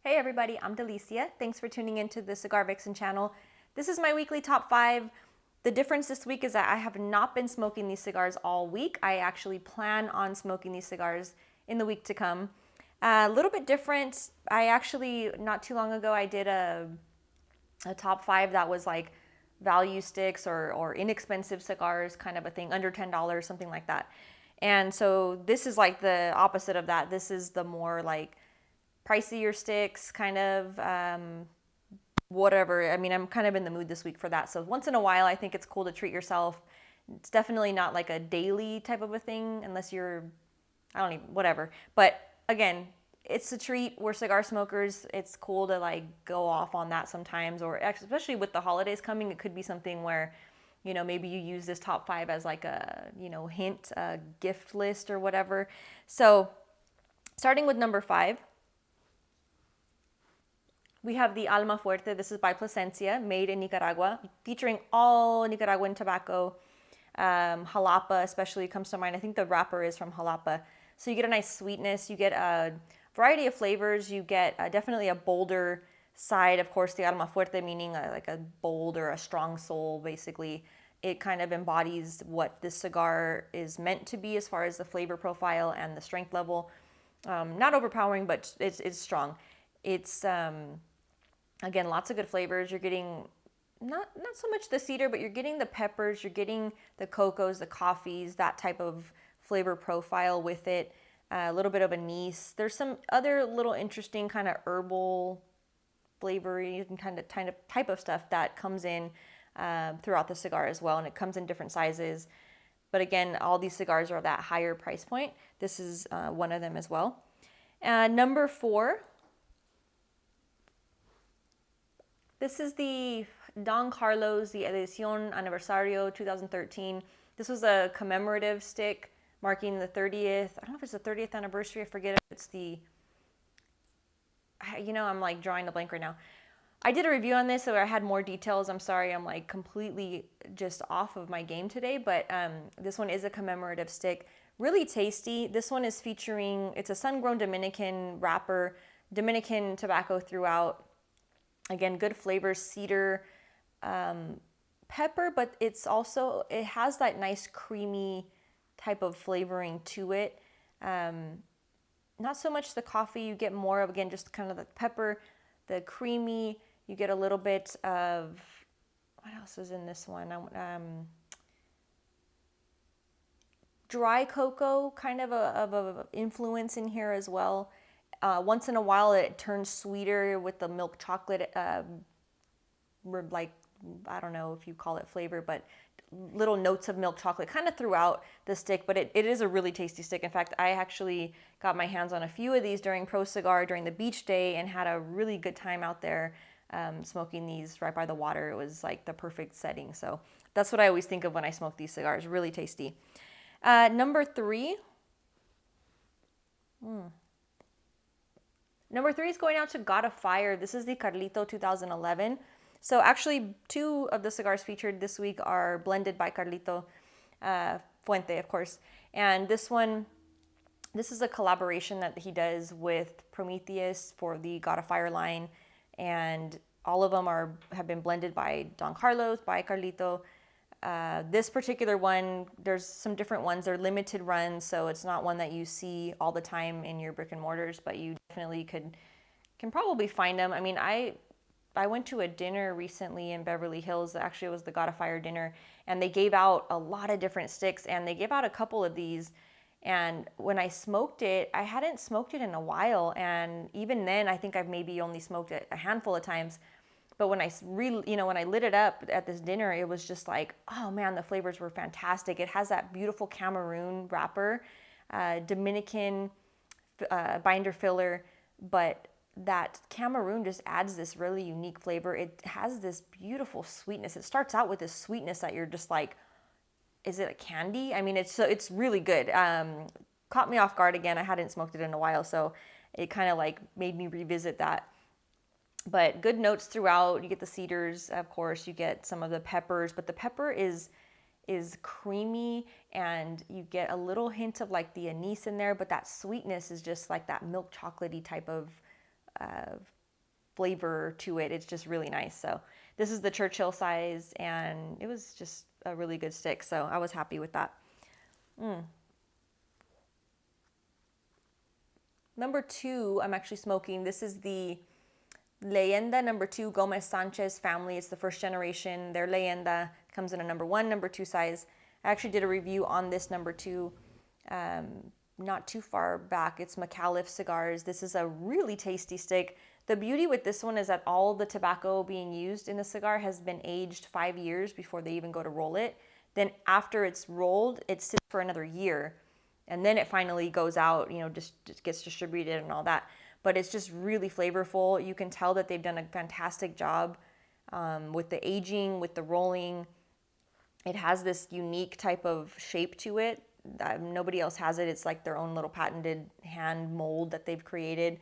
Hey everybody, I'm Delicia. Thanks for tuning into the Cigar Vixen channel. This is my weekly top 5. The difference this week is that I have not been smoking these cigars all week. I actually plan on smoking these cigars in the week to come. A little bit different. I actually, not too long ago, I did a top 5 that was like value sticks or inexpensive cigars, kind of a thing, under $10, something like that. And so this is like the opposite of that. This is the more like pricier sticks, kind of whatever. I mean, I'm kind of in the mood this week for that. So once in a while, I think it's cool to treat yourself. It's definitely not like a daily type of a thing unless you're, I don't even, whatever. But again, it's a treat. We're cigar smokers. It's cool to like go off on that sometimes, or especially with the holidays coming, it could be something where, you know, maybe you use this top 5 as like a, you know, hint, a gift list or whatever. So starting with number 5, we have the Alama Fuerte. This is by Plasencia, made in Nicaragua, featuring all Nicaraguan tobacco. Jalapa especially comes to mind. I think the wrapper is from Jalapa. So you get a nice sweetness. You get a variety of flavors. You get definitely a bolder side. Of course, the Alama Fuerte meaning like a bold or a strong soul, basically. It kind of embodies what this cigar is meant to be as far as the flavor profile and the strength level. Not overpowering, but it's strong. It's again, lots of good flavors. You're getting not so much the cedar, but you're getting the peppers, you're getting the cocos, the coffees, that type of flavor profile with it. A little bit of anise. There's some other little interesting kind of herbal flavory and kind of type of stuff that comes in throughout the cigar as well, and it comes in different sizes. But again, all these cigars are at that higher price point. This is one of them as well. Number 4. This is the Don Carlos, the Edicion Aniversario 2013. This was a commemorative stick marking the 30th. I don't know if it's the 30th anniversary. I forget if it's the, you know, I'm like drawing a blank right now. I did a review on this, so I had more details. I'm sorry, I'm like completely just off of my game today, but this one is a commemorative stick. Really tasty. This one is featuring, it's a sun-grown Dominican wrapper, Dominican tobacco throughout. Again, good flavors, cedar, pepper, but it has that nice creamy type of flavoring to it. Not so much the coffee, you get more of, again, just kind of the pepper, the creamy, you get a little bit of, what else is in this one? Dry cocoa, kind of a influence in here as well. Once in a while, it turns sweeter with the milk chocolate, like, I don't know if you call it flavor, but little notes of milk chocolate kind of throughout the stick, but it is a really tasty stick. In fact, I actually got my hands on a few of these during Pro Cigar during the beach day and had a really good time out there smoking these right by the water. It was like the perfect setting. So that's what I always think of when I smoke these cigars. Really tasty. Number 3. Number 3 is going out to God of Fire. This is the Carlito 2011. So actually, 2 of the cigars featured this week are blended by Carlito Fuente, of course. And this one, this is a collaboration that he does with Prometheus for the God of Fire line. And all of them have been blended by Don Carlos, by Carlito. This particular one, there's some different ones. They're limited runs, so it's not one that you see all the time in your brick and mortars, but you definitely can probably find them. I mean, I went to a dinner recently in Beverly Hills. Actually, it was the God of Fire dinner, and they gave out a lot of different sticks, and they gave out a couple of these. And when I smoked it, I hadn't smoked it in a while, and even then, I think I've maybe only smoked it a handful of times. But when when I lit it up at this dinner, it was just like, oh man, the flavors were fantastic. It has that beautiful Cameroon wrapper, Dominican binder filler, but that Cameroon just adds this really unique flavor. It has this beautiful sweetness. It starts out with this sweetness that you're just like, is it a candy? I mean, it's really good. Caught me off guard again. I hadn't smoked it in a while, so it kind of like made me revisit that. But good notes throughout. You get the cedars, of course. You get some of the peppers, but the pepper is creamy, and you get a little hint of like the anise in there, but that sweetness is just like that milk chocolatey type of flavor to it. It's just really nice. So this is the Churchill size, and it was just a really good stick. So I was happy with that. Number 2, I'm actually smoking. This is the Leyenda number 2 Gomez Sanchez family. It's the first generation. Their Leyenda comes in a number 1, number 2 size. I actually did a review on this number 2 not too far back. It's McAuliffe Cigars. This is a really tasty stick. The beauty with this one is that all the tobacco being used in the cigar has been aged 5 years before they even go to roll it. Then after it's rolled, it sits for another year. And then it finally goes out, just gets distributed and all that. But it's just really flavorful. You can tell that they've done a fantastic job with the aging, with the rolling. It has this unique type of shape to it. Nobody else has it. It's like their own little patented hand mold that they've created.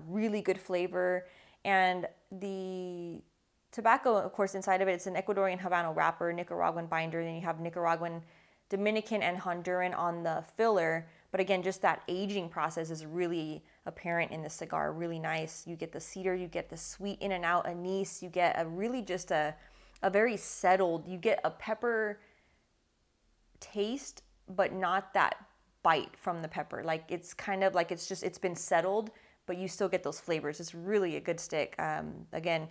Really good flavor. And the tobacco, of course, inside of it, it's an Ecuadorian Habano wrapper, Nicaraguan binder. Then you have Nicaraguan, Dominican, and Honduran on the filler. But again, just that aging process is really apparent in the cigar. Really nice. You get the cedar, you get the sweet in and out anise, you get a really just a very settled, you get a pepper taste, but not that bite from the pepper. Like it's kind of like it's been settled, but you still get those flavors. It's really a good stick. Again,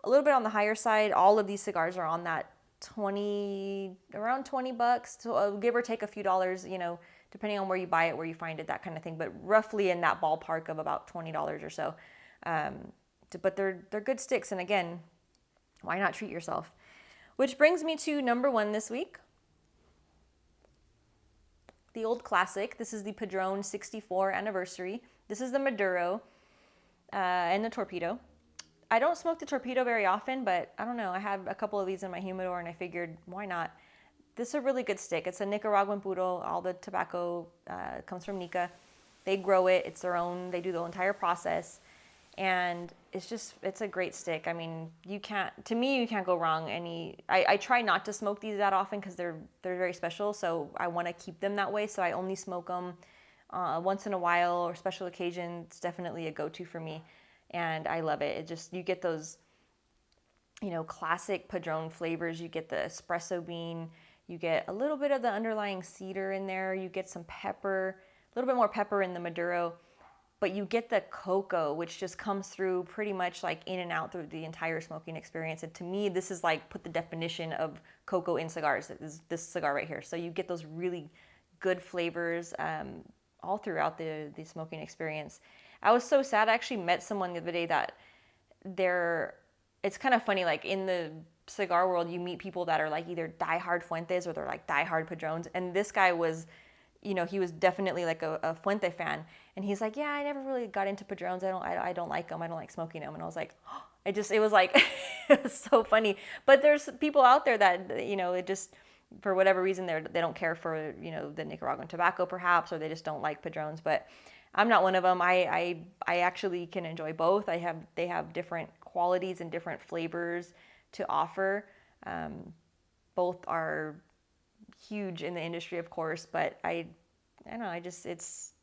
a little bit on the higher side. All of these cigars are on that around $20, so give or take a few dollars, depending on where you buy it, where you find it, that kind of thing, but roughly in that ballpark of about $20 or so. But they're good sticks, and again, why not treat yourself? Which brings me to number 1 this week. The old classic. This is the Padrone 64 Anniversary. This is the Maduro and the Torpedo. I don't smoke the Torpedo very often, but I don't know. I have a couple of these in my humidor, and I figured, why not? This is a really good stick. It's a Nicaraguan puro. All the tobacco comes from Nica. They grow it. It's their own. They do the entire process. And it's a great stick. I mean, you can't go wrong. I try not to smoke these that often because they're very special. So I want to keep them that way. So I only smoke them once in a while or special occasion. It's definitely a go-to for me. And I love it. You get those, classic Padron flavors. You get the espresso bean. You get a little bit of the underlying cedar in there. You get some pepper, a little bit more pepper in the Maduro. But you get the cocoa, which just comes through pretty much like in and out through the entire smoking experience. And to me, this is like put the definition of cocoa in cigars. This cigar right here. So you get those really good flavors all throughout the smoking experience. I was so sad. I actually met someone the other day that it's kind of funny, like in the cigar world, you meet people that are like either diehard Fuentes or they're like diehard Padrones. And this guy was, he was definitely like a Fuente fan. And he's like, yeah, I never really got into Padrones. I don't like them. I don't like smoking them. And I was like, oh, it was like, it was so funny. But there's people out there that, it just, for whatever reason, they don't care for, the Nicaraguan tobacco perhaps, or they just don't like Padrones. But I'm not one of them. I actually can enjoy both. They have different qualities and different flavors to offer. Both are huge in the industry, of course, but I don't know. It's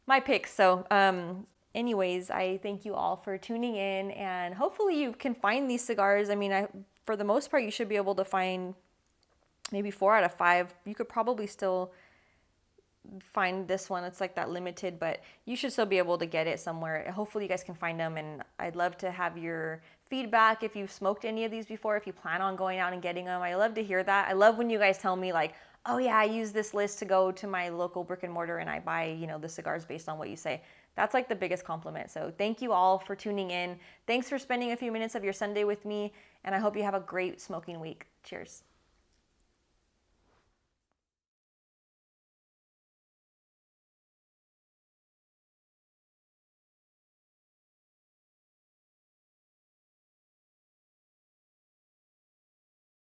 my pick. So, anyways, I thank you all for tuning in, and hopefully you can find these cigars. I mean, for the most part, you should be able to find maybe 4 out of 5. You could probably still find this one. It's like that limited, but you should still be able to get it somewhere. Hopefully you guys can find them, and I'd love to have your feedback if you've smoked any of these before, if you plan on going out and getting them. I love to hear that. I love when you guys tell me like, oh yeah, I use this list to go to my local brick and mortar and I buy, the cigars based on what you say. That's like the biggest compliment. So thank you all for tuning in. Thanks for spending a few minutes of your Sunday with me, and I hope you have a great smoking week. Cheers.